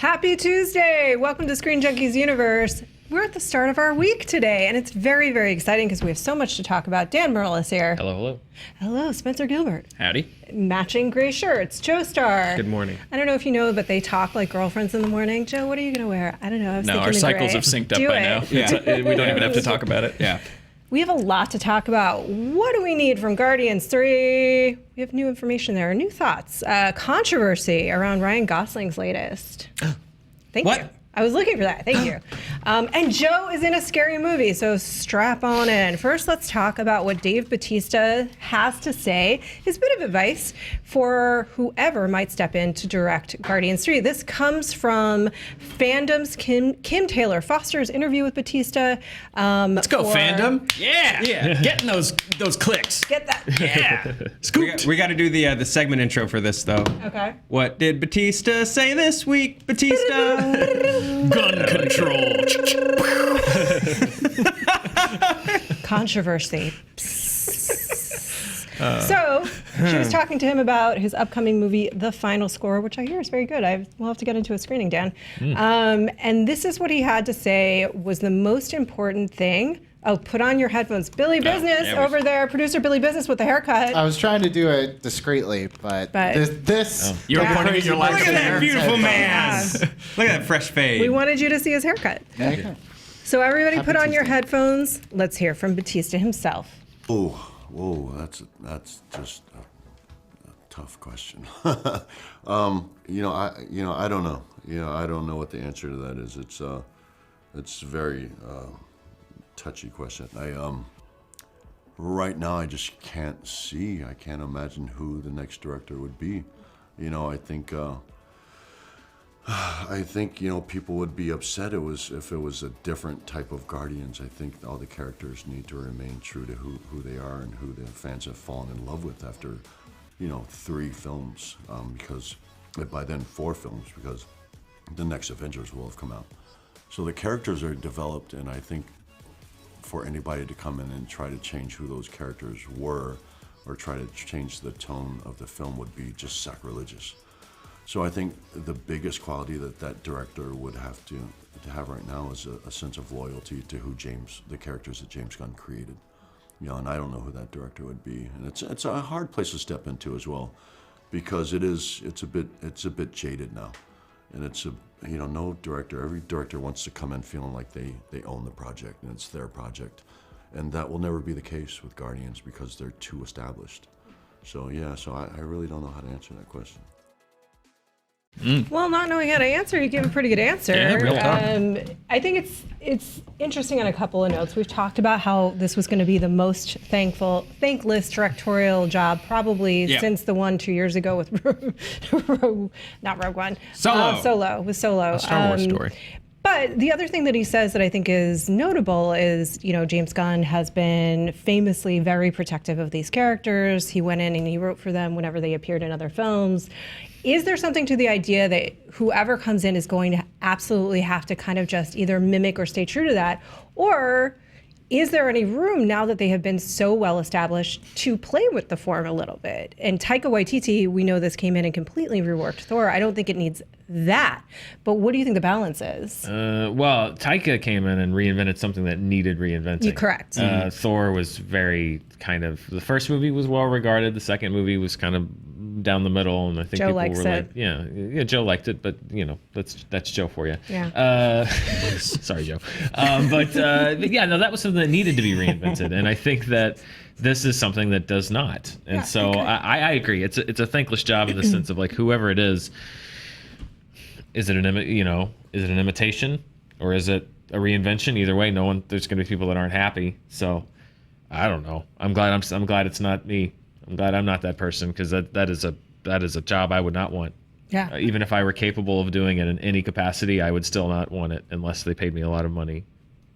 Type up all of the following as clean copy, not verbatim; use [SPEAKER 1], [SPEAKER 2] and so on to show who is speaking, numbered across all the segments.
[SPEAKER 1] Happy Tuesday! Welcome to Screen Junkies Universe. We're at the start of our week today, and it's very, very exciting because we have so much to talk about. Dan Murrell is here.
[SPEAKER 2] Hello, hello.
[SPEAKER 1] Hello, Spencer Gilbert.
[SPEAKER 3] Howdy.
[SPEAKER 1] Matching gray shirts, Joe Starr.
[SPEAKER 3] Good morning.
[SPEAKER 1] I don't know if you know, but they talk like girlfriends in the morning. Joe, what are you going to wear? I don't know. I was thinking
[SPEAKER 3] our
[SPEAKER 1] the
[SPEAKER 3] cycles
[SPEAKER 1] gray.
[SPEAKER 3] have synced up
[SPEAKER 1] Do
[SPEAKER 3] by
[SPEAKER 1] it.
[SPEAKER 3] now. Yeah. We don't even have to talk about it. Yeah.
[SPEAKER 1] We have a lot to talk about. What do we need from Guardians 3? We have new information there, new thoughts. Controversy around Ryan Gosling's latest. Thank you. I was looking for that. Thank you. And Joe is in a scary movie, so strap on in. First, let's talk about what Dave Bautista has to say, his bit of advice for whoever might step in to direct Guardians 3. This comes from Fandom's Kim Taylor Foster's interview with Bautista.
[SPEAKER 3] Let's go, Fandom. Yeah. Getting those clicks.
[SPEAKER 1] Get that.
[SPEAKER 3] Yeah. Scooped.
[SPEAKER 4] We got to do the segment intro for this, though.
[SPEAKER 1] Okay.
[SPEAKER 4] What did Bautista say this week, Bautista?
[SPEAKER 3] Gun control.
[SPEAKER 1] Controversy. So she was talking to him about his upcoming movie, The Final Score, which I hear is very good. We'll have to get into a screening, Dan. And this is what he had to say was the most important thing. Oh, put on your headphones. Billy Business over there, producer Billy Business with the haircut.
[SPEAKER 5] I was trying to do it discreetly, but this
[SPEAKER 3] You were pointing at your lack
[SPEAKER 4] Look
[SPEAKER 3] of
[SPEAKER 4] at that
[SPEAKER 3] hair.
[SPEAKER 4] beautiful man. Look at that fresh fade.
[SPEAKER 1] We wanted you to see his haircut.
[SPEAKER 5] Okay.
[SPEAKER 1] So everybody put on your headphones. Let's hear from Bautista himself.
[SPEAKER 6] Whoa, that's just a tough question. I don't know. I don't know what the answer to that is. It's a very touchy question. Right now I just can't see. I can't imagine who the next director would be. I think people would be upset if it was a different type of Guardians. I think all the characters need to remain true to who they are and who the fans have fallen in love with after 3 films, because by then 4 films, because the next Avengers will have come out. So the characters are developed, and I think for anybody to come in and try to change who those characters were or try to change the tone of the film would be just sacrilegious. So I think the biggest quality that director would have to have right now is a sense of loyalty to the characters that James Gunn created. And I don't know who that director would be, and it's a hard place to step into as well, because it's a bit jaded now, and every director wants to come in feeling like they own the project and it's their project, and that will never be the case with Guardians because they're too established. So I really don't know how to answer that question.
[SPEAKER 1] Well, not knowing how to answer, you give a pretty good answer.
[SPEAKER 3] Yeah, real talk.
[SPEAKER 1] I think it's interesting on a couple of notes. We've talked about how this was going to be the most thankless directorial job probably since the one 2 years ago with not Rogue One. Solo. A
[SPEAKER 3] Star Wars story.
[SPEAKER 1] But the other thing that he says that I think is notable is, James Gunn has been famously very protective of these characters. He went in and he wrote for them whenever they appeared in other films. Is there something to the idea that whoever comes in is going to absolutely have to kind of just either mimic or stay true to that? Or is there any room, now that they have been so well established, to play with the form a little bit? And Taika Waititi, we know this came in and completely reworked Thor. I don't think it needs that. But what do you think the balance is?
[SPEAKER 2] Well, Taika came in and reinvented something that needed reinventing.
[SPEAKER 1] You're correct.
[SPEAKER 2] Thor was very the first movie was well regarded. The second movie was kind of down the middle, and I think
[SPEAKER 1] Joe
[SPEAKER 2] people
[SPEAKER 1] likes
[SPEAKER 2] were
[SPEAKER 1] it.
[SPEAKER 2] like, yeah, Joe liked it, but that's Joe for you.
[SPEAKER 1] Yeah.
[SPEAKER 2] Sorry, Joe. That was something that needed to be reinvented, and I think that this is something that does not. And I agree. It's a thankless job in the sense of like whoever it is it an imitation or is it a reinvention? Either way, there's going to be people that aren't happy. So I don't know. I'm glad it's not me. I'm glad I'm not that person, because that is a job I would not want.
[SPEAKER 1] Yeah.
[SPEAKER 2] Even if I were capable of doing it in any capacity, I would still not want it unless they paid me a lot of money,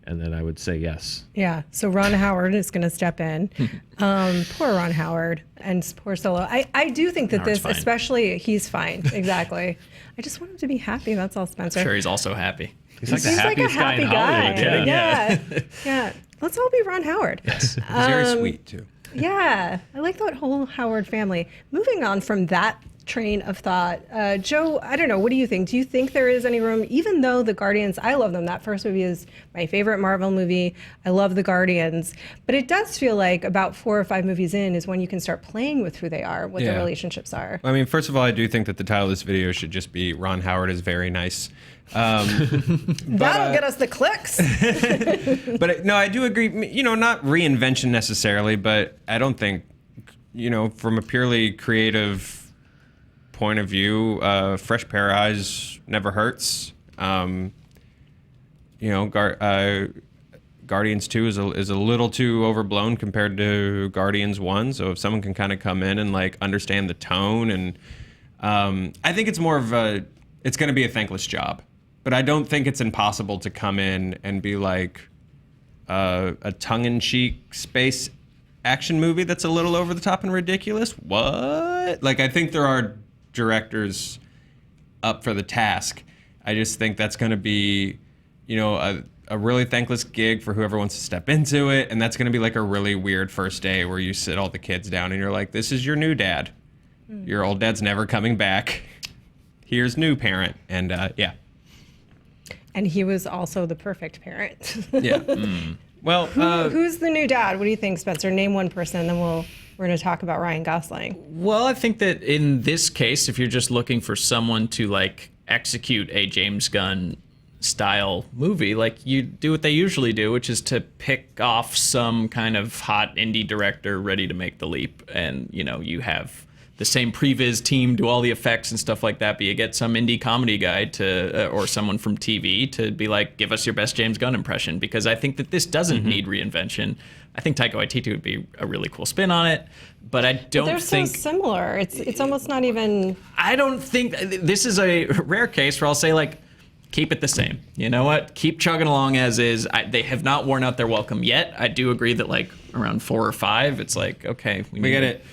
[SPEAKER 2] and then I would say yes.
[SPEAKER 1] Yeah. So Ron Howard is going to step in. Poor Ron Howard and poor Solo. I do think that
[SPEAKER 3] Howard's
[SPEAKER 1] this,
[SPEAKER 3] fine.
[SPEAKER 1] especially, he's fine. Exactly. I just want him to be happy. That's all, Spencer.
[SPEAKER 3] I'm sure he's also happy.
[SPEAKER 2] He's like the
[SPEAKER 1] He's like a
[SPEAKER 2] happiest guy in
[SPEAKER 1] happy
[SPEAKER 2] Hollywood.
[SPEAKER 1] guy. Yeah. Let's all be Ron Howard.
[SPEAKER 4] He's very sweet, too.
[SPEAKER 1] Yeah, I like that whole Howard family. Moving on from that train of thought. Joe, I don't know. What do you think? Do you think there is any room, even though the Guardians, I love them. That first movie is my favorite Marvel movie. I love the Guardians. But it does feel like about 4 or 5 movies in is when you can start playing with who they are, what their relationships are.
[SPEAKER 3] I mean, first of all, I do think that the title of this video should just be Ron Howard is very nice.
[SPEAKER 1] That'll get us the clicks.
[SPEAKER 3] But no, I do agree. Not reinvention necessarily, but I don't think, from a purely creative point of view, fresh pair of eyes never hurts. Guardians 2 is a little too overblown compared to Guardians 1. So if someone can kind of come in and like understand the tone, and I think it's more of it's going to be a thankless job. But I don't think it's impossible to come in and be like a tongue-in-cheek space action movie that's a little over the top and ridiculous. What? Like, I think there are directors up for the task. I just think that's going to be, a really thankless gig for whoever wants to step into it. And that's going to be like a really weird first day where you sit all the kids down and you're like, this is your new dad. Your old dad's never coming back. Here's new parent. And yeah.
[SPEAKER 1] And he was also the perfect parent.
[SPEAKER 3] Yeah. Well,
[SPEAKER 1] who's the new dad? What do you think, Spencer? Name one person, and then we're going to talk about Ryan Gosling.
[SPEAKER 4] Well, I think that in this case, if you're just looking for someone to like execute a James Gunn style movie, like you do what they usually do, which is to pick off some kind of hot indie director ready to make the leap, and you have the same previs team do all the effects and stuff like that, but you get some indie comedy guy to or someone from TV to be like, give us your best James Gunn impression, because I think that this doesn't need reinvention. I think Taika Waititi would be a really cool spin on it, but I don't
[SPEAKER 1] they're
[SPEAKER 4] think
[SPEAKER 1] so similar. It's almost not even.
[SPEAKER 4] I don't think this is a rare case where I'll say like, keep it the same. You know what? Keep chugging along as is. They have not worn out their welcome yet. I do agree that like around 4 or 5, it's like, okay, we get it.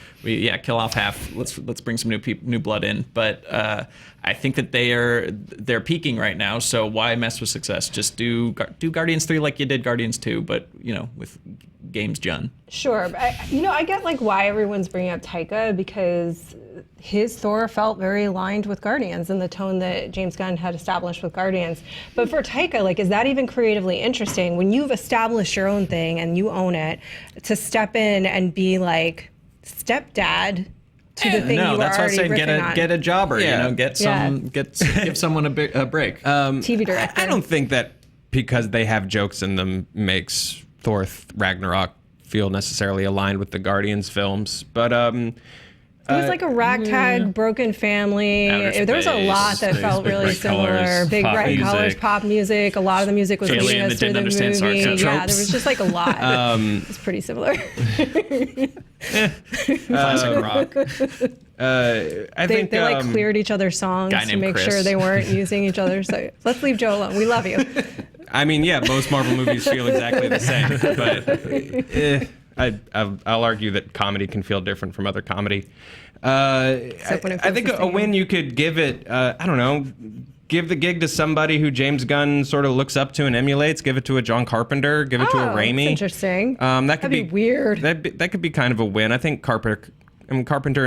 [SPEAKER 4] Kill off half. Let's bring some new blood in. But I think that they're peaking right now. So why mess with success? Just do Guardians 3 like you did Guardians 2, but with James Gunn.
[SPEAKER 1] Sure, but I get like why everyone's bringing up Taika, because his Thor felt very aligned with Guardians and the tone that James Gunn had established with Guardians. But for Taika, like, is that even creatively interesting when you've established your own thing and you own it, to step in and be like stepdad to the thing you were
[SPEAKER 4] that's why I
[SPEAKER 1] already
[SPEAKER 4] say
[SPEAKER 1] riffing on?
[SPEAKER 4] get a jobber. Give someone a break.
[SPEAKER 1] TV director.
[SPEAKER 3] I don't think that because they have jokes in them makes Thor Ragnarok feel necessarily aligned with the Guardians films, but
[SPEAKER 1] it was like a ragtag, broken family. There was a lot that felt really similar. Big bright colors, pop music. A lot of the music was leading us through the movie. Yeah, there was just like a lot. It's pretty similar.
[SPEAKER 4] Classic rock.
[SPEAKER 3] I think
[SPEAKER 1] they like cleared each other's songs to make sure they weren't using each other's. So let's leave Joe alone. We love you.
[SPEAKER 3] I mean, yeah, most Marvel movies feel exactly the same, but I'll argue that comedy can feel different from other comedy. I think a win you could give it, I don't know, give the gig to somebody who James Gunn sort of looks up to and emulates. Give it to a John Carpenter. Give it to a Raimi.
[SPEAKER 1] That's interesting.
[SPEAKER 3] That'd
[SPEAKER 1] be weird.
[SPEAKER 3] That could be kind of a win. I think Carpenter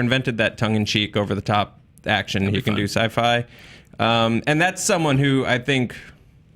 [SPEAKER 3] invented that tongue-in-cheek, over-the-top action. He can do sci-fi. And that's someone who I think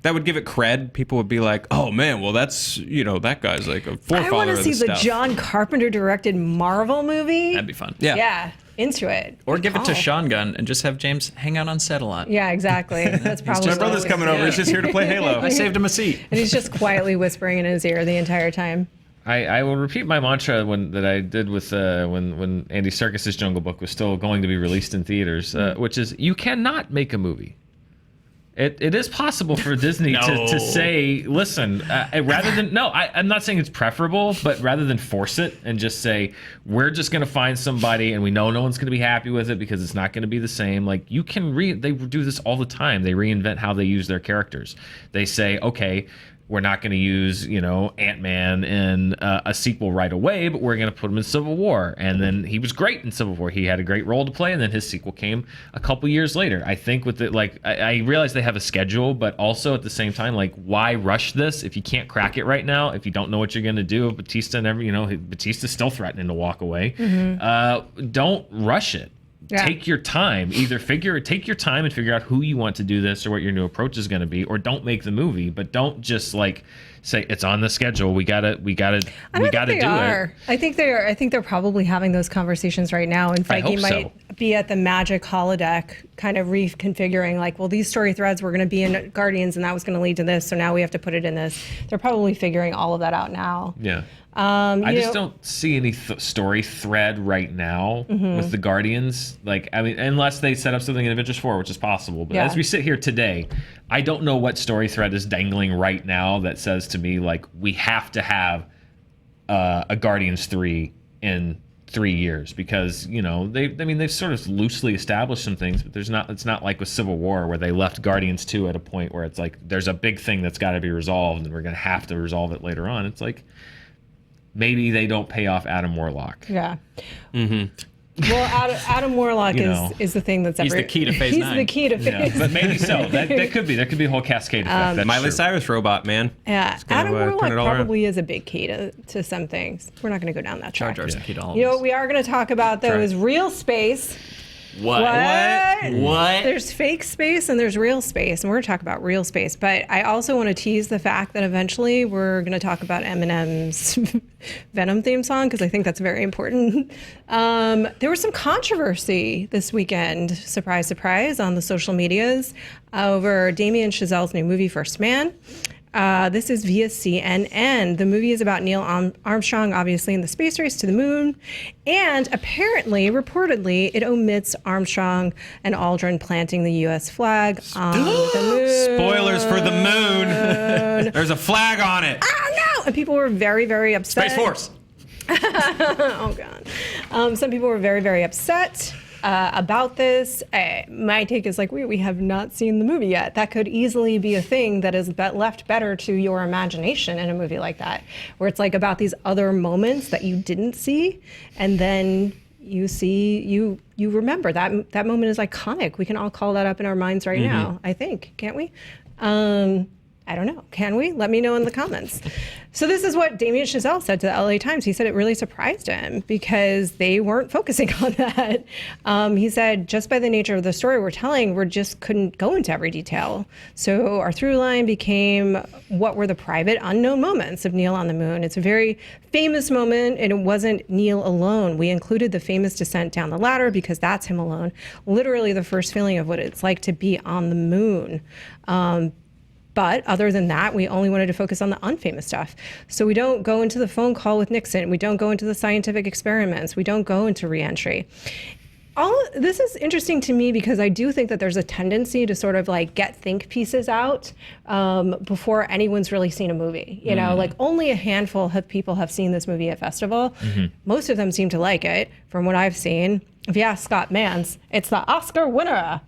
[SPEAKER 3] that would give it cred. People would be like, oh man, well that's, that guy's like a forefather of
[SPEAKER 1] I want to see the
[SPEAKER 3] stuff.
[SPEAKER 1] John Carpenter directed Marvel movie.
[SPEAKER 4] That'd be fun.
[SPEAKER 1] Yeah. Into it.
[SPEAKER 4] Or give it to Sean Gunn and just have James hang out on set a lot.
[SPEAKER 1] Yeah, exactly. That's probably
[SPEAKER 3] My brother's coming over. He's just here to play Halo.
[SPEAKER 4] I saved him a seat.
[SPEAKER 1] And he's just quietly whispering in his ear the entire time.
[SPEAKER 2] I will repeat my mantra that I did with when Andy Serkis's Jungle Book was still going to be released in theaters, which is you cannot make a movie. It is possible for Disney to say, listen, rather than, I'm not saying it's preferable, but rather than force it and just say, we're just going to find somebody and we know no one's going to be happy with it because it's not going to be the same. Like you can they do this all the time. They reinvent how they use their characters. They say, okay, we're not going to use, Ant-Man in a sequel right away, but we're going to put him in Civil War. And then he was great in Civil War. He had a great role to play, and then his sequel came a couple years later. I think with it, I realize they have a schedule, but also at the same time, why rush this if you can't crack it right now? If you don't know what you're going to do, Bautista and Batista's still threatening to walk away. Mm-hmm. Don't rush it. take your time. Either take your time and figure out who you want to do this or what your new approach is going to be, or don't make the movie. But don't just like say it's on the schedule. We gotta do it.
[SPEAKER 1] I think they are. I think they're probably having those conversations right now. And Feige might be at the magic holodeck, kind of reconfiguring. Like, well, these story threads were going to be in Guardians, and that was going to lead to this. So now we have to put it in this. They're probably figuring all of that out now.
[SPEAKER 2] Yeah. I just don't see any story thread right now with the Guardians. Like, I mean, unless they set up something in Avengers 4, which is possible. But as we sit here today, I don't know what story thread is dangling right now that says to me, like, we have to have a Guardians 3 in 3 years, because, you know, they've sort of loosely established some things, but it's not like with Civil War where they left Guardians 2 at a point where it's like there's a big thing that's got to be resolved and we're going to have to resolve it later on. It's like, maybe they don't pay off Adam Warlock.
[SPEAKER 1] Yeah. Well, Adam Warlock is the thing that's
[SPEAKER 4] he's the key to Phase 9.
[SPEAKER 1] He's the key to Phase 9.
[SPEAKER 2] But maybe so. That could be. There could be a whole cascade effect. That's
[SPEAKER 3] Miley
[SPEAKER 2] true.
[SPEAKER 3] Cyrus robot, man.
[SPEAKER 1] Yeah, Adam Warlock
[SPEAKER 3] turn it all
[SPEAKER 1] probably is a big key to some things. We're not going to go down that track.
[SPEAKER 4] Jar Jar's the key to all
[SPEAKER 1] You know
[SPEAKER 4] this.
[SPEAKER 1] what we are going to talk about, though, is real space.
[SPEAKER 4] What?
[SPEAKER 1] There's fake space and there's real space, and we're going to talk about real space. But I also want to tease the fact that eventually we're going to talk about Eminem's Venom theme song, because I think that's very important. There was some controversy this weekend, surprise, surprise, on the social medias over Damien Chazelle's new movie, First Man. This is via CNN. The movie is about Neil Armstrong, obviously, in the space race to the moon. And apparently, reportedly, it omits Armstrong and Aldrin planting the U.S. flag on the moon.
[SPEAKER 3] Spoilers for the moon. There's a flag on it.
[SPEAKER 1] Oh, no! And people were very, very upset.
[SPEAKER 3] Space Force.
[SPEAKER 1] Oh, God. Some people were very, very upset about this. My take is like, we have not seen the movie yet. That could easily be a thing that is left better to your imagination in a movie like that, where it's like about these other moments that you didn't see, and then you see, you remember that moment is iconic. We can all call that up in our minds right now, I think, can't we? I don't know. Can we? Let me know in the comments. So this is what Damien Chazelle said to the LA Times. He said it really surprised him because they weren't focusing on that. He said, just by the nature of the story we're telling, we just couldn't go into every detail. So our through line became what were the private, unknown moments of Neil on the moon. It's a very famous moment, and it wasn't Neil alone. We included the famous descent down the ladder because that's him alone. Literally the first feeling of what it's like to be on the moon. But other than that, we only wanted to focus on the unfamous stuff. So we don't go into the phone call with Nixon. We don't go into the scientific experiments. We don't go into reentry. This is interesting to me because I do think that there's a tendency to sort of like get think pieces out before anyone's really seen a movie. You know, like only a handful of people have seen this movie at festival. Most of them seem to like it, from what I've seen. If you ask Scott Mans, it's the Oscar winner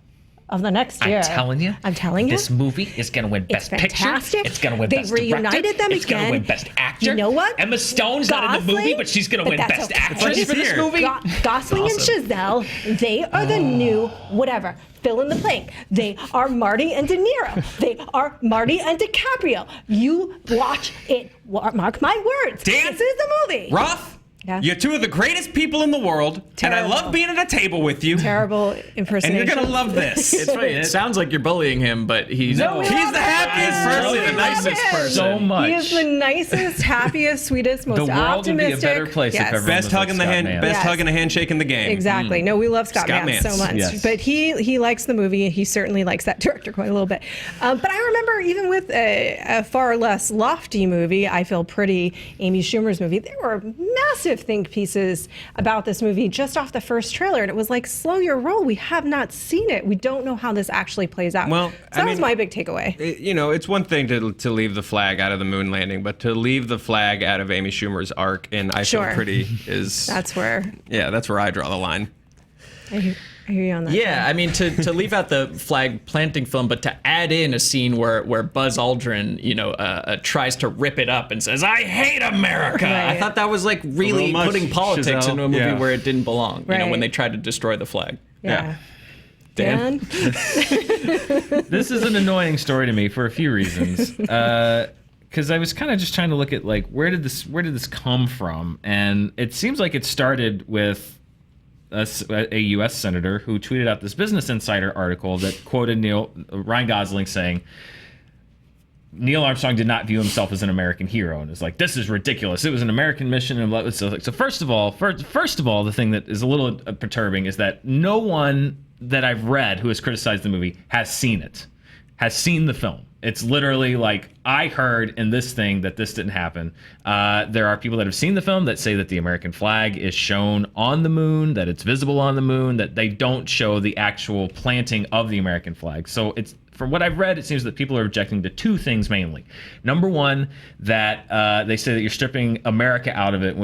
[SPEAKER 1] of the next year.
[SPEAKER 7] I'm telling you. This movie is going to win Best Picture. It's going to win Best Director.
[SPEAKER 1] They reunited them
[SPEAKER 7] It's going to win Best Actor.
[SPEAKER 1] You know what?
[SPEAKER 7] Emma Stone's not in the movie, but she's going to win Best Actress for this movie.
[SPEAKER 1] Gosling and Chazelle, they are the new whatever. Fill in the blank. They are Marty and De Niro. They are Marty and DiCaprio. You watch it. Mark my words.
[SPEAKER 3] Dan,
[SPEAKER 1] this is the movie.
[SPEAKER 3] Roth.
[SPEAKER 1] Yeah.
[SPEAKER 3] You're two of the greatest people in the world, and I love being at a table with you.
[SPEAKER 1] Terrible impersonation.
[SPEAKER 3] And you're gonna love this.
[SPEAKER 4] It's funny. It sounds like you're bullying him, but he's
[SPEAKER 3] he's the happiest person,
[SPEAKER 1] We
[SPEAKER 3] the
[SPEAKER 1] love
[SPEAKER 3] nicest
[SPEAKER 1] him.
[SPEAKER 3] person.
[SPEAKER 2] So much.
[SPEAKER 1] He is the nicest, happiest, sweetest, most
[SPEAKER 2] The world would be a
[SPEAKER 1] optimistic.
[SPEAKER 2] better place if everyone
[SPEAKER 3] Best
[SPEAKER 2] was
[SPEAKER 3] hug
[SPEAKER 2] like
[SPEAKER 3] in the
[SPEAKER 2] Scott
[SPEAKER 3] hand,
[SPEAKER 2] Mans.
[SPEAKER 3] best
[SPEAKER 1] Yes.
[SPEAKER 3] hug and a handshake in the game.
[SPEAKER 1] Exactly. No, we love Scott Mans so much.
[SPEAKER 2] Yes.
[SPEAKER 1] But he likes the movie. He certainly likes that director quite a little bit. But I remember even with a far less lofty movie, I Feel Pretty, Amy Schumer's movie, there were massive think pieces about this movie just off the first trailer. And it was like, slow your roll. We have not seen it. We don't know how this actually plays out.
[SPEAKER 3] Well,
[SPEAKER 1] so that was my big takeaway.
[SPEAKER 3] It's one thing to leave the flag out of the moon landing, but to leave the flag out of Amy Schumer's arc in I Feel
[SPEAKER 1] Sure.
[SPEAKER 3] Pretty is...
[SPEAKER 1] That's where
[SPEAKER 3] that's where I draw the line.
[SPEAKER 1] I hear you on that.
[SPEAKER 4] Yeah, I mean, to leave out the flag planting film, but to add in a scene where Buzz Aldrin, tries to rip it up and says, "I hate America."
[SPEAKER 1] Right.
[SPEAKER 4] I thought that was like really
[SPEAKER 3] little much,
[SPEAKER 4] putting politics
[SPEAKER 3] Chazelle.
[SPEAKER 4] into a movie
[SPEAKER 3] Yeah.
[SPEAKER 4] where it didn't belong.
[SPEAKER 1] Right.
[SPEAKER 4] When they tried to destroy the flag.
[SPEAKER 1] Yeah.
[SPEAKER 3] Dan?
[SPEAKER 2] This is an annoying story to me for a few reasons. Because I was kind of just trying to look at like where did this come from, and it seems like it started with a U.S. senator who tweeted out this Business Insider article that quoted Ryan Gosling saying, Neil Armstrong did not view himself as an American hero, and is like, this is ridiculous. It was an American mission, and so first of all, the thing that is a little perturbing is that no one that I've read who has criticized the movie has seen the film. It's literally like, I heard in this thing that this didn't happen. There are people that have seen the film that say that the American flag is shown on the moon, that it's visible on the moon, that they don't show the actual planting of the American flag. So it's, from what I've read, it seems that people are objecting to two things mainly. Number one, that they say that you're stripping America out of it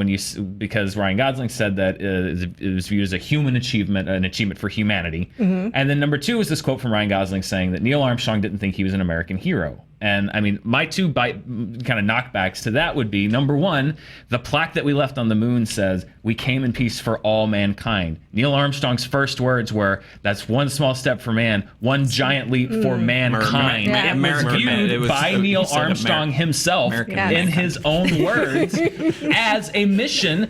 [SPEAKER 2] because Ryan Gosling said that it was viewed as a human achievement, an achievement for humanity. Mm-hmm. And then number two is this quote from Ryan Gosling saying that Neil Armstrong didn't think he was an American hero. And I mean, my two kind of knockbacks to that would be, number one, the plaque that we left on the moon says, "We came in peace for all mankind." Neil Armstrong's first words were, "That's one small step for man, one giant leap for mankind." It was viewed by Neil Armstrong himself in his own words as a mission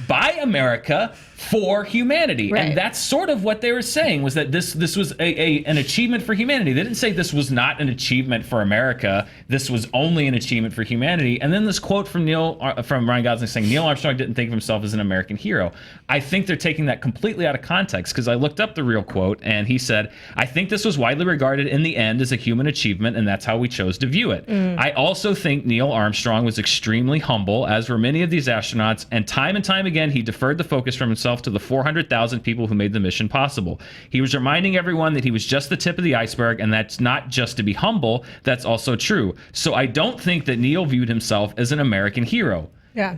[SPEAKER 2] by America for humanity. Right. And that's sort of what they were saying, was that this was an achievement for humanity. They didn't say this was not an achievement for America. This was only an achievement for humanity. And then this quote from Ryan Gosling saying Neil Armstrong didn't think of himself as an American hero. I think they're taking that completely out of context, because I looked up the real quote, and he said, "I think this was widely regarded in the end as a human achievement, and that's how we chose to view it. I also think Neil Armstrong was extremely humble, as were many of these astronauts, and time again he deferred the focus from himself to the 400,000 people who made the mission possible. He was reminding everyone that he was just the tip of the iceberg, and that's not just to be humble, that's also true. So I don't think that Neil viewed himself as an American hero." Yeah.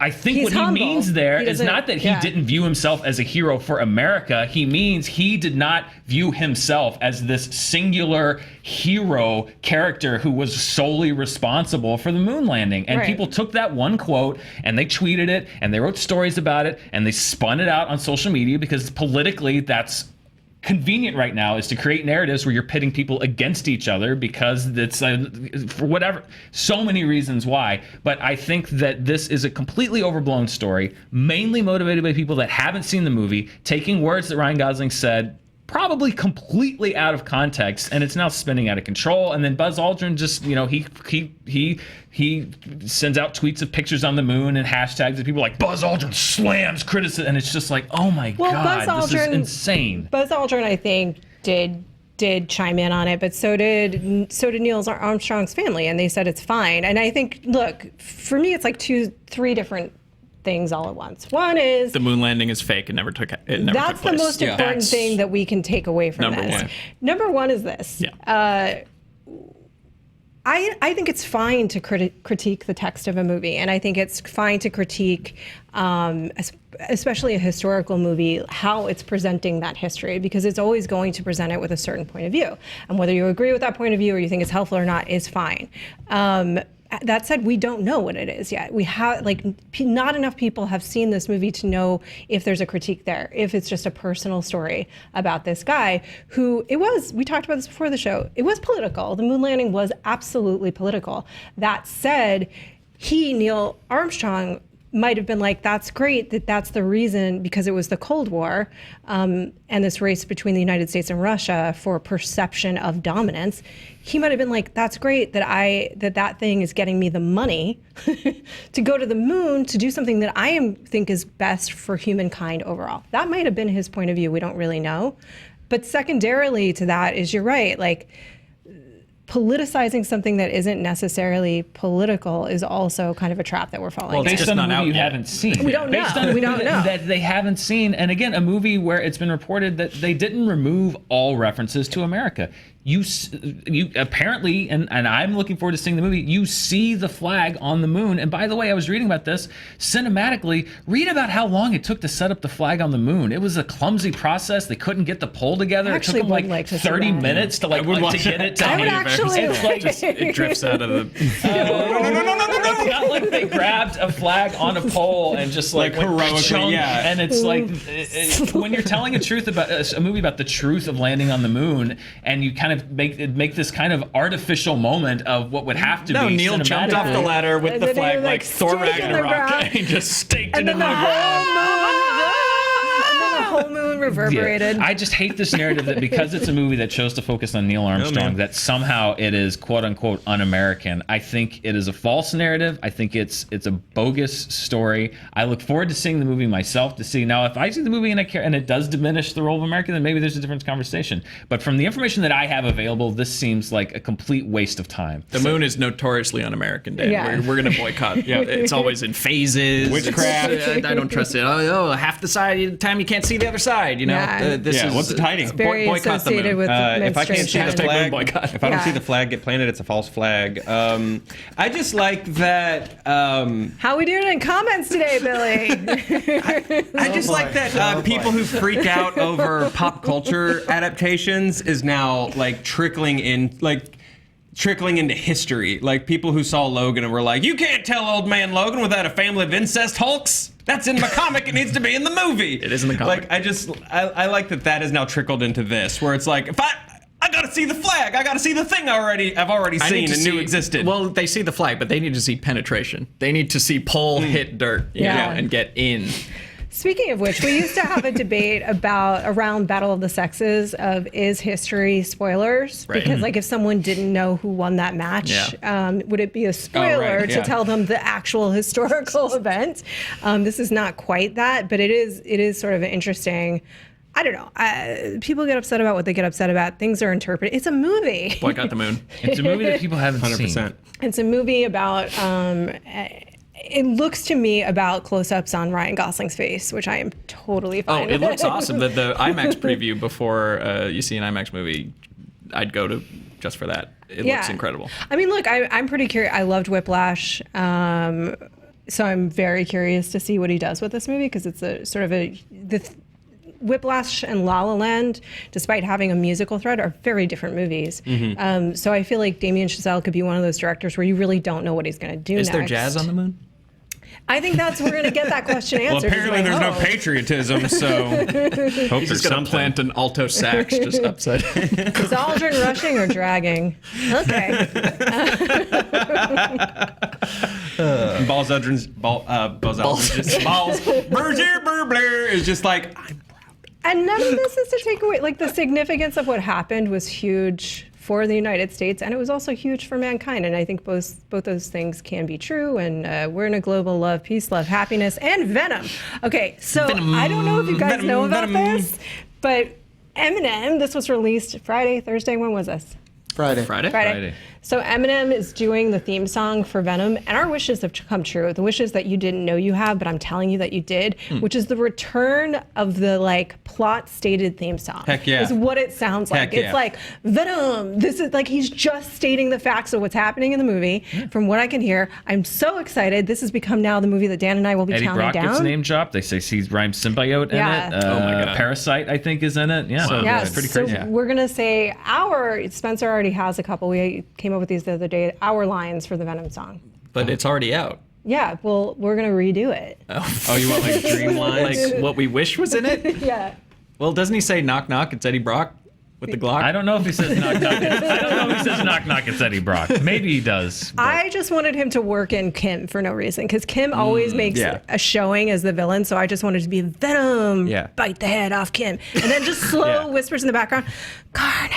[SPEAKER 2] I think what he means there is not that he didn't view himself as a hero for America. He means he did not view himself as this singular hero character who was solely responsible for the moon landing. And people took that one quote and they tweeted it and they wrote stories about it and they spun it out on social media, because politically that's convenient right now, is to create narratives where you're pitting people against each other, because it's for whatever, so many reasons why. But I think that this is a completely overblown story, mainly motivated by people that haven't seen the movie, taking words that Ryan Gosling said probably completely out of context, and it's now spinning out of control. And then Buzz Aldrin just, he sends out tweets of pictures on the moon and hashtags, and people are like, "Buzz Aldrin slams criticism," and it's just like, oh my God, this is insane.
[SPEAKER 1] Buzz Aldrin, I think, did chime in on it, but so did Neil Armstrong's family, and they said it's fine. And I think, look, for me, it's like three different things all at once. One is
[SPEAKER 4] the moon landing is fake and never took place.
[SPEAKER 1] That's the most important thing that we can take away from this. Number one is this. I think it's fine to critique the text of a movie, and I think it's fine to critique, especially a historical movie, how it's presenting that history, because it's always going to present it with a certain point of view. And whether you agree with that point of view or you think it's helpful or not is fine. That said, we don't know what it is yet. We have, not enough people have seen this movie to know if there's a critique there, if it's just a personal story about this guy who, we talked about this before the show, it was political. The moon landing was absolutely political. That said, Neil Armstrong, might have been like, that's great, that's the reason, because it was the Cold War and this race between the United States and Russia for perception of dominance. He might have been like, that's great that thing is getting me the money to go to the moon to do something that I think is best for humankind overall. That might have been his point of view. We don't really know. But secondarily to that is, you're right, politicizing something that isn't necessarily political is also kind of a trap that we're falling into.
[SPEAKER 2] Based on a movie you haven't seen.
[SPEAKER 1] We don't know. We don't know.
[SPEAKER 2] That they haven't seen. And again, a movie where it's been reported that they didn't remove all references to America. You apparently, and I'm looking forward to seeing the movie, you see the flag on the moon. And by the way, I was reading about this cinematically. Read about how long it took to set up the flag on the moon. It was a clumsy process. They couldn't get the pole together. It took them like 30 minutes to get it to
[SPEAKER 1] I would actually
[SPEAKER 4] it drifts out of the
[SPEAKER 2] no. It's not like they grabbed a flag on a pole and just heroically, and it's when you're telling a movie about the truth of landing on the moon, and you kind of make this kind of artificial moment of what would have to be.
[SPEAKER 4] No, Neil jumped off the ladder with the flag like Thor Ragnarok, and he just staked it in the ground.
[SPEAKER 1] whole moon reverberated.
[SPEAKER 2] I just hate this narrative that because it's a movie that chose to focus on Neil Armstrong, that somehow it is quote unquote un-American. I think it is a false narrative. I think it's a bogus story. I look forward to seeing the movie myself to see. Now, if I see the movie and I care and it does diminish the role of America, then maybe there's a different conversation. But from the information that I have available, this seems like a complete waste of time.
[SPEAKER 4] The moon is notoriously un-American, Dave.
[SPEAKER 1] Yeah.
[SPEAKER 4] We're going to boycott. Yeah, it's always in phases.
[SPEAKER 3] Witchcraft.
[SPEAKER 4] I don't trust it. Oh, half the time you can't see the other side. You know,
[SPEAKER 1] Yeah.
[SPEAKER 4] this is
[SPEAKER 3] what's the tiding?
[SPEAKER 1] Very
[SPEAKER 4] boycott the moon.
[SPEAKER 1] associated with
[SPEAKER 3] If I can't see the
[SPEAKER 1] menstruation.
[SPEAKER 3] flag,
[SPEAKER 4] boycott.
[SPEAKER 3] if I don't
[SPEAKER 1] Yeah.
[SPEAKER 3] see the flag get planted, it's a false flag. I just like that.
[SPEAKER 1] How we doing in comments today, Billy?
[SPEAKER 3] I just like that people who freak out over pop culture adaptations is now like trickling into history. Like people who saw Logan and were like, you can't tell old man Logan without a family of incest Hulks. That's in the comic. It needs to be in the movie.
[SPEAKER 4] It is in the comic.
[SPEAKER 3] Like I like that has now trickled into this, where it's like, if I gotta see the flag. I gotta see the thing I've already seen and knew existed.
[SPEAKER 4] Well, they see the flag, but they need to see penetration. They need to see pole hit dirt, you
[SPEAKER 1] Yeah.
[SPEAKER 4] know, and get in.
[SPEAKER 1] Speaking of which, we used to have a debate around Battle of the Sexes of is history spoilers?
[SPEAKER 4] Right.
[SPEAKER 1] Because like if someone didn't know who won that match, would it be a spoiler to tell them the actual historical event? This is not quite that, but it is sort of an interesting. I don't know. People get upset about what they get upset about. Things are interpreted. It's a movie.
[SPEAKER 4] Boycott the moon.
[SPEAKER 2] It's a movie that people haven't
[SPEAKER 3] 100%.
[SPEAKER 2] seen.
[SPEAKER 1] It's a movie about. It looks to me about close-ups on Ryan Gosling's face, which I am totally
[SPEAKER 4] Oh,
[SPEAKER 1] fine
[SPEAKER 4] it
[SPEAKER 1] with.
[SPEAKER 4] looks awesome. The IMAX preview before you see an IMAX movie, I'd go to just for that. It looks incredible.
[SPEAKER 1] I mean, look, I'm pretty curious. I loved Whiplash. So I'm very curious to see what he does with this movie because it's a sort of Whiplash and La La Land, despite having a musical thread, are very different movies. So I feel like Damien Chazelle could be one of those directors where you really don't know what he's going to do
[SPEAKER 4] Is
[SPEAKER 1] next.
[SPEAKER 4] there jazz on the moon?
[SPEAKER 1] I think we're going to get that question answered.
[SPEAKER 3] Well, apparently
[SPEAKER 1] It's
[SPEAKER 3] there's
[SPEAKER 1] like,
[SPEAKER 3] no
[SPEAKER 1] oh.
[SPEAKER 3] patriotism, so hope
[SPEAKER 4] He's
[SPEAKER 3] there's
[SPEAKER 4] just going
[SPEAKER 3] something.
[SPEAKER 4] to plant an alto sax just upside.
[SPEAKER 1] Is Aldrin rushing or dragging? Okay.
[SPEAKER 3] Balls Aldrin's balls. Berger Burbler is just like
[SPEAKER 1] And none of this is to take away, like the significance of what happened was huge for the United States, and it was also huge for mankind. And I think both those things can be true. And we're in a global love, peace, love, happiness, and venom. Okay, so I don't know if you guys know about this, but Eminem, this was released Friday, Thursday. When was this?
[SPEAKER 5] Friday.
[SPEAKER 2] Friday.
[SPEAKER 1] So Eminem is doing the theme song for Venom, and our wishes have come true. The wishes that you didn't know you have, but I'm telling you that you did, which is the return of the like plot stated theme song.
[SPEAKER 3] Heck yeah.
[SPEAKER 1] Is what it sounds like.
[SPEAKER 3] Heck
[SPEAKER 1] It's
[SPEAKER 3] yeah.
[SPEAKER 1] like Venom. This is like he's just stating the facts of what's happening in the movie. From what I can hear, I'm so excited. This has become now the movie that Dan and I will be
[SPEAKER 2] Eddie
[SPEAKER 1] counting
[SPEAKER 2] Brock
[SPEAKER 1] down.
[SPEAKER 2] gets name dropped. They say he rhymes symbiote
[SPEAKER 1] Yeah.
[SPEAKER 2] in it.
[SPEAKER 4] Oh my God.
[SPEAKER 2] Parasite, I think, is in it. Yeah, so
[SPEAKER 1] Yeah,
[SPEAKER 2] it's pretty
[SPEAKER 1] so
[SPEAKER 2] crazy.
[SPEAKER 1] we're gonna say Spencer already has a couple. We came up with these the other day. Our lines for the Venom song.
[SPEAKER 4] But it's already out.
[SPEAKER 1] Yeah, well, we're gonna redo it.
[SPEAKER 3] oh, you want like dream lines?
[SPEAKER 4] Like what we wish was in it?
[SPEAKER 1] Yeah.
[SPEAKER 4] Well, doesn't he say knock knock? It's Eddie Brock with the Glock.
[SPEAKER 2] I don't know if he says knock knock. I don't know if he says knock knock. It's Eddie Brock. Maybe he does. but-
[SPEAKER 1] I just wanted him to work in Kim for no reason because Kim always makes
[SPEAKER 3] yeah.
[SPEAKER 1] a showing as the villain. So I just wanted to be Venom,
[SPEAKER 3] Yeah.
[SPEAKER 1] bite the head off Kim, and then just slow
[SPEAKER 3] Yeah.
[SPEAKER 1] whispers in the background, Cornet.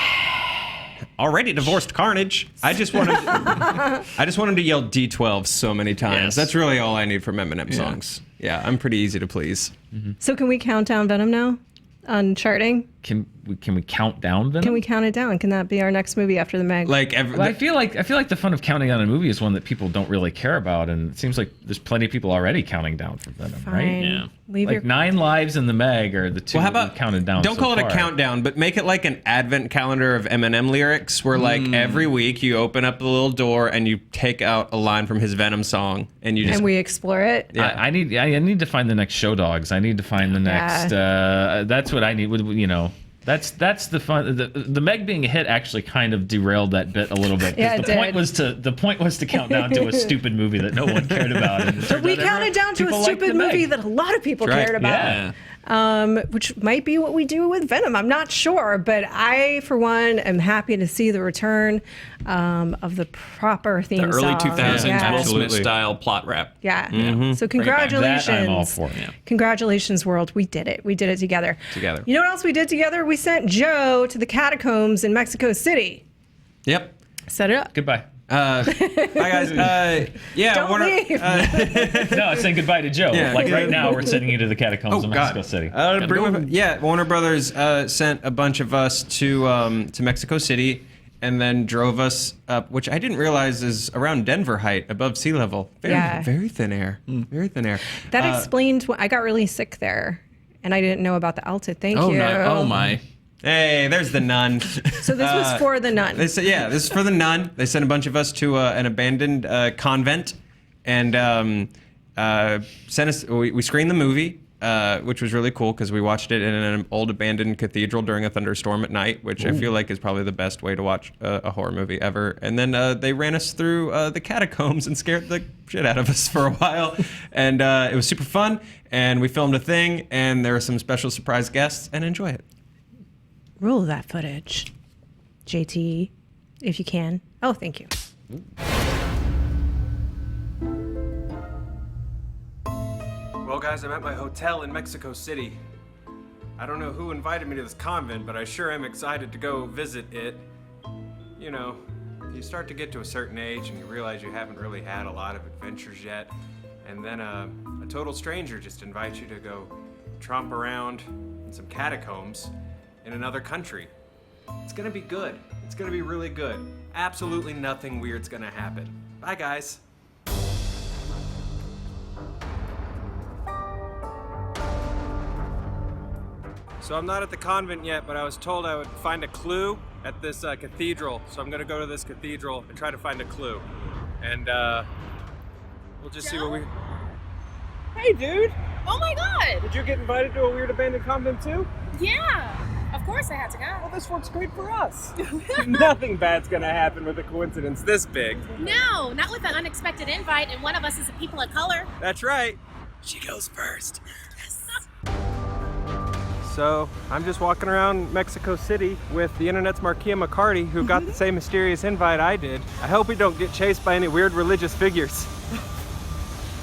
[SPEAKER 3] Already divorced Carnage. I just want him to yell D12 so many times.
[SPEAKER 4] Yes.
[SPEAKER 3] That's really all I need from Eminem songs. Yeah, I'm pretty easy to please.
[SPEAKER 1] So can we count down Venom now on charting?
[SPEAKER 2] Can we count down Venom?
[SPEAKER 1] Can we count it down? Can that be our next movie after the Meg?
[SPEAKER 3] Like
[SPEAKER 2] Well, I feel like the fun of counting down a movie is one that people don't really care about, and it seems like there's plenty of people already counting down for Venom,
[SPEAKER 1] Fine.
[SPEAKER 2] right?
[SPEAKER 4] Yeah.
[SPEAKER 1] Leave
[SPEAKER 2] Like
[SPEAKER 1] your
[SPEAKER 2] 9 Lives and the Meg are the two
[SPEAKER 3] Well, how
[SPEAKER 2] that
[SPEAKER 3] about
[SPEAKER 2] we've counted down.
[SPEAKER 3] Don't
[SPEAKER 2] so
[SPEAKER 3] call it
[SPEAKER 2] far.
[SPEAKER 3] a countdown, but make it like an advent calendar of Eminem lyrics, where like every week you open up the little door and you take out a line from his Venom song, and you just
[SPEAKER 1] and we explore it.
[SPEAKER 3] Yeah.
[SPEAKER 2] I need to find the next Show Dogs. I need to find the next. That's what I need. You know. That's the fun. The Meg being a hit actually kind of derailed that bit a little bit. 'Cause
[SPEAKER 1] Yeah, it
[SPEAKER 2] the point
[SPEAKER 1] did.
[SPEAKER 2] was to count down to a stupid movie that no one cared about. And it turned
[SPEAKER 1] We
[SPEAKER 2] out
[SPEAKER 1] counted down to a
[SPEAKER 2] people liked
[SPEAKER 1] stupid
[SPEAKER 2] the Meg.
[SPEAKER 1] movie that a lot of people
[SPEAKER 3] That's right.
[SPEAKER 1] cared about.
[SPEAKER 2] Yeah.
[SPEAKER 1] which might be what we do with Venom. I'm not sure, but I, for one, am happy to see the return of the proper theme
[SPEAKER 4] The early
[SPEAKER 1] song.
[SPEAKER 4] 2000s Will Smith
[SPEAKER 3] Absolutely.
[SPEAKER 4] style plot rap.
[SPEAKER 1] Yeah.
[SPEAKER 3] Mm-hmm.
[SPEAKER 1] So congratulations.
[SPEAKER 2] That I'm all for.
[SPEAKER 4] Yeah.
[SPEAKER 1] Congratulations, world. We did it. We did it together.
[SPEAKER 3] Together.
[SPEAKER 1] You know what else we did together? We sent Joe to the catacombs in Mexico City.
[SPEAKER 3] Yep.
[SPEAKER 1] Set it up.
[SPEAKER 2] Goodbye.
[SPEAKER 3] Bye, guys. Yeah,
[SPEAKER 1] Don't leave.
[SPEAKER 2] No, it's saying goodbye to Joe.
[SPEAKER 3] Yeah.
[SPEAKER 2] Like right now, we're sending you to the catacombs of Mexico City.
[SPEAKER 3] Warner Brothers sent a bunch of us to Mexico City, and then drove us up, which I didn't realize is around Denver height, above sea level. Very thin air. Very thin air.
[SPEAKER 1] That explained when I got really sick there, and I didn't know about the altitude. Thank you.
[SPEAKER 4] Oh my.
[SPEAKER 3] Hey, there's the nun.
[SPEAKER 1] So this was for the nun.
[SPEAKER 3] They said, yeah, this is for the nun. They sent a bunch of us to an abandoned convent, and sent us. We screened the movie, which was really cool because we watched it in an old abandoned cathedral during a thunderstorm at night, which I feel like is probably the best way to watch a horror movie ever. And then they ran us through the catacombs and scared the shit out of us for a while, and it was super fun. And we filmed a thing, and there were some special surprise guests, and enjoy it.
[SPEAKER 1] Roll that footage, JT, if you can. Oh, thank you.
[SPEAKER 3] Well, guys, I'm at my hotel in Mexico City. I don't know who invited me to this convent, but I sure am excited to go visit it. You know, you start to get to a certain age and you realize you haven't really had a lot of adventures yet, and then a total stranger just invites you to go tromp around in some catacombs in another country. It's gonna be good. It's gonna be really good. Absolutely nothing weird's gonna happen. Bye, guys. So I'm not at the convent yet, but I was told I would find a clue at this cathedral. So I'm gonna go to this cathedral and try to find a clue. And we'll just see what we... Hey, dude!
[SPEAKER 8] Oh my god!
[SPEAKER 3] Did you get invited to a weird abandoned convent too?
[SPEAKER 8] Yeah! Of course I had to go.
[SPEAKER 3] Well, this works great for us. Nothing bad's gonna happen with a coincidence this big.
[SPEAKER 8] No, not with an unexpected invite, and one of us is a people of color.
[SPEAKER 3] That's right. She goes first. So, I'm just walking around Mexico City with the internet's Markia McCarty, who got the same mysterious invite I did. I hope we don't get chased by any weird religious figures.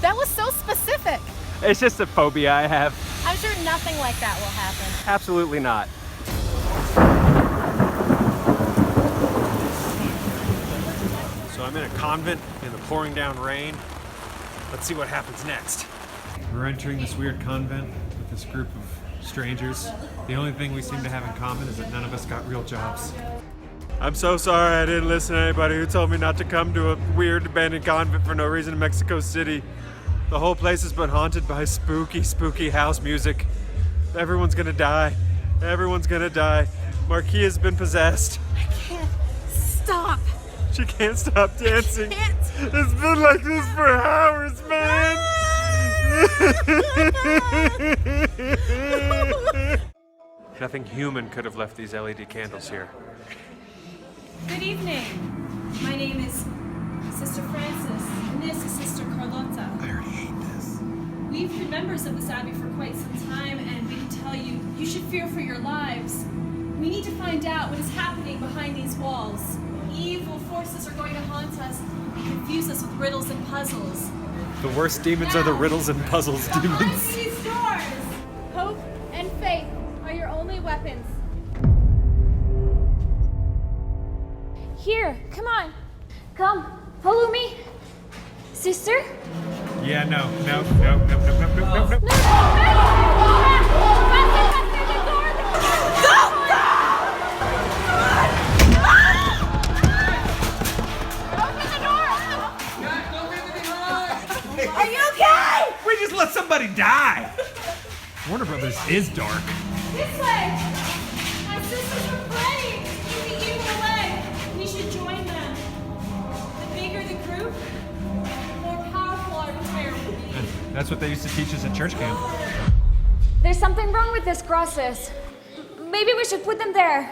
[SPEAKER 8] That was so specific.
[SPEAKER 3] It's just a phobia I have.
[SPEAKER 8] I'm sure nothing like that will happen.
[SPEAKER 3] Absolutely not. So I'm in a convent in the pouring down rain. Let's see what happens next. We're entering this weird convent with this group of strangers. The only thing we seem to have in common is that none of us got real jobs. I'm so sorry I didn't listen to anybody who told me not to come to a weird abandoned convent for no reason in Mexico City. The whole place has been haunted by spooky, spooky house music. Everyone's gonna die. Everyone's gonna die. Marquia's been possessed.
[SPEAKER 8] I can't stop.
[SPEAKER 3] She can't stop dancing.
[SPEAKER 8] I can't.
[SPEAKER 3] It's been like this for hours, man. Nothing human could have left these LED candles here.
[SPEAKER 9] Good evening. My name is Sister Francis, and this is Sister Carlotta.
[SPEAKER 3] I already hate this.
[SPEAKER 9] We've been members of this abbey for quite some time, and we can tell you, you should fear for your lives. We need to find out what is happening behind these walls. Evil forces are going to haunt us and confuse us with riddles and puzzles.
[SPEAKER 3] The worst demons are the riddles and puzzles
[SPEAKER 9] Behind
[SPEAKER 3] demons.
[SPEAKER 9] these doors, hope and faith are your only weapons.
[SPEAKER 10] Here, come on. Come, follow me. Sister?
[SPEAKER 3] Yeah, no.
[SPEAKER 10] Are you okay?
[SPEAKER 3] We just let somebody die. Warner Brothers is dark.
[SPEAKER 9] This way! My sisters are praying to keep the evil away. We should join them. The bigger the group, the more powerful our prayer will be.
[SPEAKER 3] That's what they used to teach us at church camp.
[SPEAKER 10] There's something wrong with these crosses. Maybe we should put them there.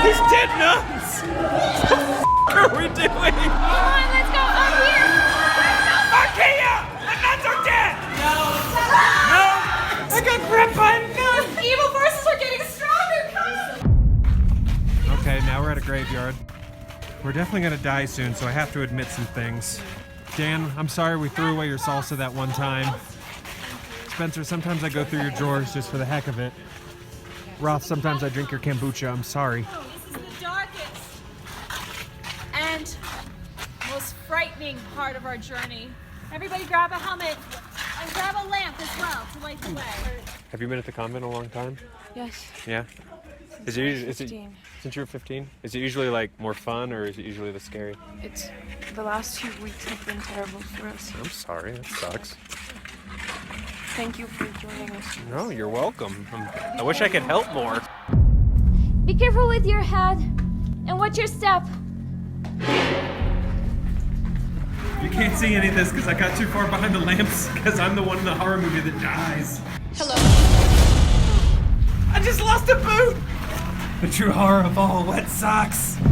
[SPEAKER 3] These dead nuns! are we doing?
[SPEAKER 10] Come on, let's go up here.
[SPEAKER 3] Archaea! The nuns are dead! No! I got grip by nuns!
[SPEAKER 9] Evil forces are getting stronger. Come!
[SPEAKER 11] Okay, now we're at a graveyard. We're definitely gonna die soon, so I have to admit some things. Dan, I'm sorry we threw away your salsa that one time. Spencer, sometimes I go through your drawers just for the heck of it. Roth, sometimes I drink your kombucha. I'm sorry.
[SPEAKER 9] This is the darkest and most frightening part of our journey. Everybody grab a helmet and grab a lamp as well to light the way.
[SPEAKER 11] Have you been at the convent a long time?
[SPEAKER 12] Yes.
[SPEAKER 11] Yeah? Is it
[SPEAKER 12] 15.
[SPEAKER 11] since you were 15? Is it usually like more fun or is it usually the scary?
[SPEAKER 12] It's the last 2 weeks have been terrible for us.
[SPEAKER 11] I'm sorry, that sucks.
[SPEAKER 12] Thank you for joining us.
[SPEAKER 11] No, you're welcome. I wish I could help more.
[SPEAKER 10] Be careful with your head and watch your step.
[SPEAKER 11] You can't see any of this because I got too far behind the lamps because I'm the one in the horror movie that dies.
[SPEAKER 9] Hello.
[SPEAKER 11] I just lost a boot! The true horror of all wet socks.
[SPEAKER 10] Who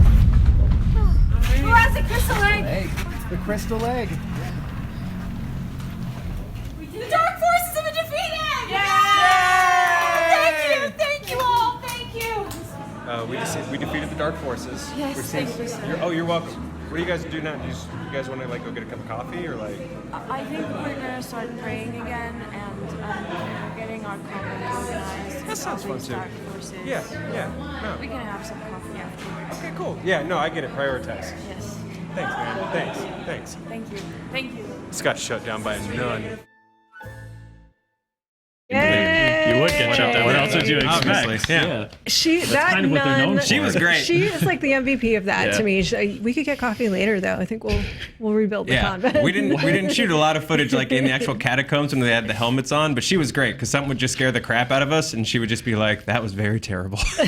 [SPEAKER 10] has the crystal egg?
[SPEAKER 5] The crystal egg.
[SPEAKER 9] The dark forces have been defeated! Yay! Thank you all, thank you!
[SPEAKER 11] We defeated the dark forces.
[SPEAKER 12] Yes, thank you, sir.
[SPEAKER 11] You're welcome. What do you guys do now? Do you guys want to like go get a cup of coffee or like?
[SPEAKER 12] I think we're gonna start praying again and we're getting our comments organized.
[SPEAKER 11] That sounds fun too.
[SPEAKER 12] Dark forces.
[SPEAKER 11] Yeah. No.
[SPEAKER 12] We can have some coffee afterwards.
[SPEAKER 11] Okay, cool. Yeah, no, I get it. Prioritize.
[SPEAKER 12] Yes.
[SPEAKER 11] Thanks, man. Thanks.
[SPEAKER 12] Thank you. Thank you.
[SPEAKER 11] This got shut down by a nun.
[SPEAKER 2] You would get shut down. What else would you expect?
[SPEAKER 3] Obviously, yeah.
[SPEAKER 1] That
[SPEAKER 2] kind of what they're known
[SPEAKER 1] nun,
[SPEAKER 2] for.
[SPEAKER 3] She was great.
[SPEAKER 1] She is like the MVP of that
[SPEAKER 2] Yeah.
[SPEAKER 1] to me. We could get coffee later though. I think we'll rebuild the
[SPEAKER 3] Yeah,
[SPEAKER 1] convent.
[SPEAKER 3] we didn't shoot a lot of footage like in the actual catacombs when they had the helmets on, but she was great because something would just scare the crap out of us, and she would just be like, "That was very terrible," just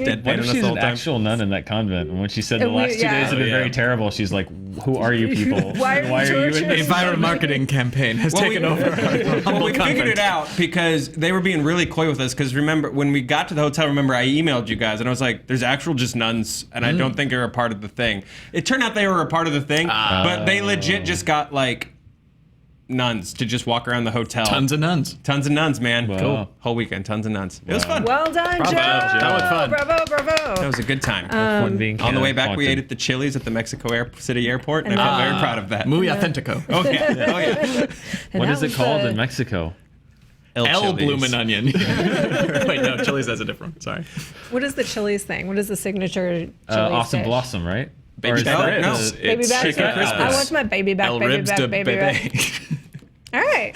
[SPEAKER 3] deadpan
[SPEAKER 2] What if
[SPEAKER 3] us
[SPEAKER 2] she's
[SPEAKER 3] the whole
[SPEAKER 2] an
[SPEAKER 3] time.
[SPEAKER 2] actual nun in that convent? And when she said the
[SPEAKER 1] And we-
[SPEAKER 2] last 2
[SPEAKER 1] yeah.
[SPEAKER 2] days have been
[SPEAKER 3] Oh, yeah.
[SPEAKER 2] very terrible, she's like, "Who are you people?
[SPEAKER 1] Why are you
[SPEAKER 2] in
[SPEAKER 1] torturing
[SPEAKER 2] this?"
[SPEAKER 4] A viral marketing campaign has taken over our
[SPEAKER 3] Well,
[SPEAKER 4] humble
[SPEAKER 3] we figured
[SPEAKER 4] convent.
[SPEAKER 3] it out because they were being really coy with us. Because remember, when we got to the hotel, I emailed you guys and I was like, "There's actual just nuns, and I don't think they're a part of the thing." It turned out they were a part of the thing, but they legit just got like nuns to just walk around the hotel.
[SPEAKER 4] Tons of nuns.
[SPEAKER 3] Tons of nuns, man.
[SPEAKER 2] Wow.
[SPEAKER 3] Cool. Whole weekend, tons of nuns. It was fun.
[SPEAKER 1] Well done, Joe.
[SPEAKER 2] That was fun.
[SPEAKER 1] Bravo.
[SPEAKER 3] That was a good time.
[SPEAKER 2] One being
[SPEAKER 3] On the way back, we
[SPEAKER 2] haunted.
[SPEAKER 3] ate at the Chili's at the Mexico City airport, and I felt very proud of that.
[SPEAKER 4] Muy authentico.
[SPEAKER 3] Oh yeah.
[SPEAKER 2] What
[SPEAKER 1] that
[SPEAKER 2] is it
[SPEAKER 1] was
[SPEAKER 2] called
[SPEAKER 1] the-
[SPEAKER 2] in Mexico?
[SPEAKER 3] El
[SPEAKER 4] El
[SPEAKER 3] Chili's.
[SPEAKER 4] bloomin' onion. Wait, no, Chili's has a different one. Sorry.
[SPEAKER 1] What is the Chili's thing? What is the signature Chili's
[SPEAKER 2] Awesome
[SPEAKER 1] dish?
[SPEAKER 2] Blossom, right?
[SPEAKER 3] Baby
[SPEAKER 2] Or is
[SPEAKER 3] back
[SPEAKER 2] that
[SPEAKER 3] ribs.
[SPEAKER 2] the-
[SPEAKER 1] Baby
[SPEAKER 4] It's
[SPEAKER 1] back.
[SPEAKER 4] chicken
[SPEAKER 1] I
[SPEAKER 4] Christmas.
[SPEAKER 1] want my baby back.
[SPEAKER 4] El
[SPEAKER 1] Baby
[SPEAKER 4] ribs
[SPEAKER 1] back.
[SPEAKER 4] de
[SPEAKER 1] Baby back.
[SPEAKER 4] bébé.
[SPEAKER 1] All right.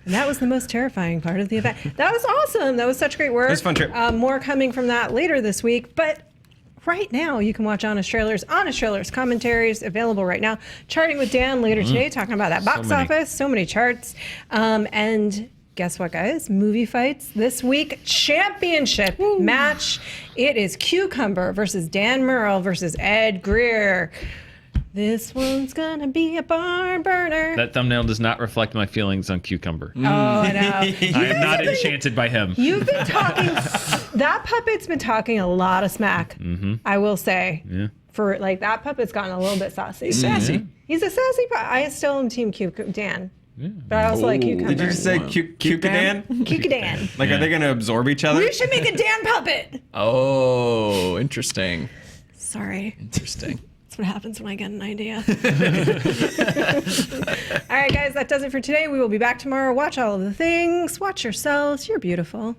[SPEAKER 1] And that was the most terrifying part of the event. That was awesome. That was such great work.
[SPEAKER 3] It was a fun trip.
[SPEAKER 1] More coming from that later this week. But right now, you can watch Honest Trailers. Honest Trailers commentaries available right now. Charting with Dan later today, talking about that box
[SPEAKER 2] many.
[SPEAKER 1] office. So many charts. And guess what, guys? Movie fights this week. Championship match. It is Cucumber versus Dan Murrell versus Ed Greer. This one's gonna be a barn burner.
[SPEAKER 2] That thumbnail does not reflect my feelings on Cucumber.
[SPEAKER 1] Oh, I know.
[SPEAKER 2] I am not enchanted by him.
[SPEAKER 1] You've been talking. That puppet's been talking a lot of smack. I will say.
[SPEAKER 2] Yeah.
[SPEAKER 1] For like that puppet's gotten a little bit sassy.
[SPEAKER 2] He's sassy.
[SPEAKER 1] He's a sassy puppet. I still am Team Dan. But I also like Cucumber.
[SPEAKER 3] Did you just say Cucadan?
[SPEAKER 1] Cucadan?
[SPEAKER 3] Like, are they going to absorb each other?
[SPEAKER 1] We should make a Dan puppet.
[SPEAKER 4] Oh, interesting.
[SPEAKER 1] Sorry.
[SPEAKER 4] Interesting.
[SPEAKER 1] That's what happens when I get an idea. All right, guys, that does it for today. We will be back tomorrow. Watch all of the things. Watch yourselves. You're beautiful.